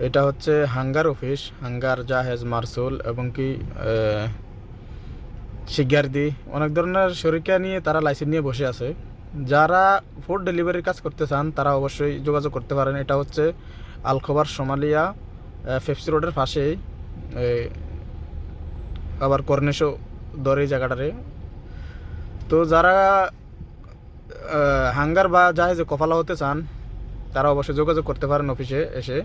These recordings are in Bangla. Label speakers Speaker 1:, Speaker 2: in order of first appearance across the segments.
Speaker 1: এটা হচ্ছে হাঙ্গার অফিস, হাঙ্গার, জাহেজ, মারসুল এবং কি শিগারদি অনেক ধরনের শরিকা নিয়ে তারা লাইসেন্স নিয়ে বসে আছে। যারা ফুড ডেলিভারির কাজ করতে চান তারা অবশ্যই যোগাযোগ করতে পারেন। এটা হচ্ছে আল খোবার সোমালিয়া, ফেপসি রোডের পাশেই, আবার কর্নেশো দরে জায়গাটারে। তো যারা হাঙ্গার বা জাহাজে কফালা হতে চান তারা অবশ্যই যোগাযোগ করতে পারেন অফিসে এসে।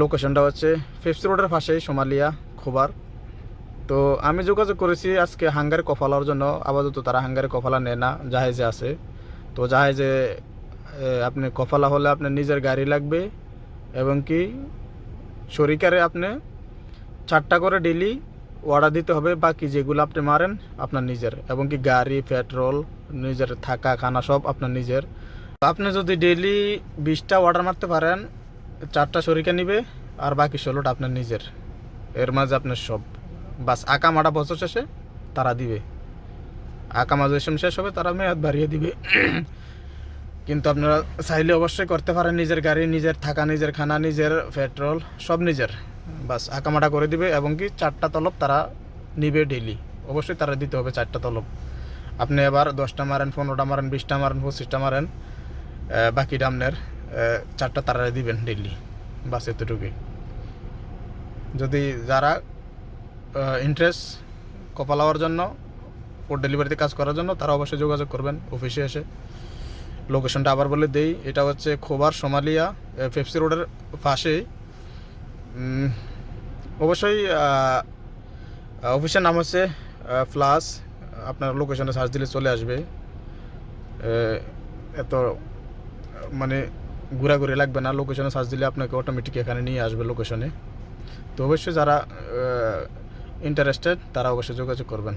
Speaker 1: লোকেশনটা হচ্ছে ফেপসি রোডের পাশেই, সোমালিয়া, খোবার। তো আমি যোগাযোগ করেছি আজকে হাঙ্গারে কফালার জন্য। আপাতত তারা হাঙ্গারে কফালা নেয় না, জাহাজে আছে। তো জাহাজে আপনি কফালা হলে আপনার নিজের গাড়ি লাগবে এবং কি শরিকারে আপনি 4টা করে ডেলি অর্ডার দিতে হবে। বাকি যেগুলো আপনি মারেন আপনার নিজের, এবং কি গাড়ি, পেট্রোল, নিজের থাকা, খানা সব আপনার নিজের। আপনি যদি ডেলি 20টা অর্ডার মারতে পারেন, 4টা শরিকা নিবে আর বাকি 16টা আপনার নিজের। এর মাঝে আপনার সব বাস আকামাটা বছর শেষে তারা দিবে। আকামা যেসব শেষ হবে তারা মেয়াদ বাড়িয়ে দিবে। কিন্তু আপনারা চাইলে অবশ্যই করতে পারেন। নিজের গাড়ি, নিজের থাকা, নিজের খানা, নিজের পেট্রোল সব নিজের। বাস আকামাটা করে দিবে এবং কি 4টা তলব তারা নিবে ডেলি। অবশ্যই তারা দিতে হবে 4টা তলব। আপনি এবার 10টা মারেন, 15টা মারেন, 20টা মারেন, 25টা মারেন, বাকিটা আপনার 4টা তারা দিবেন ডেলি। বাস এতটুকুই। যদি যারা ইন্টারেস্ট কপাল হওয়ার জন্য, ফুড ডেলিভারিতে কাজ করার জন্য, তারা অবশ্যই যোগাযোগ করবেন অফিসে এসে। লোকেশনটা আবার বলে দেই, এটা হচ্ছে খোবার সোমালিয়া, ফেপসি রোডের পাশেই। অবশ্যই অফিসের নাম হচ্ছে প্লাস। আপনার লোকেশনে সার্চ দিলে চলে আসবে। এত মানে ঘোরাঘুরি লাগবে না, লোকেশনে সার্চ দিলে আপনাকে অটোমেটিক এখানে নিয়ে আসবে লোকেশনে। তো অবশ্যই যারা ইন্টারেস্টেড তারা অবশ্যই যোগাযোগ করবেন।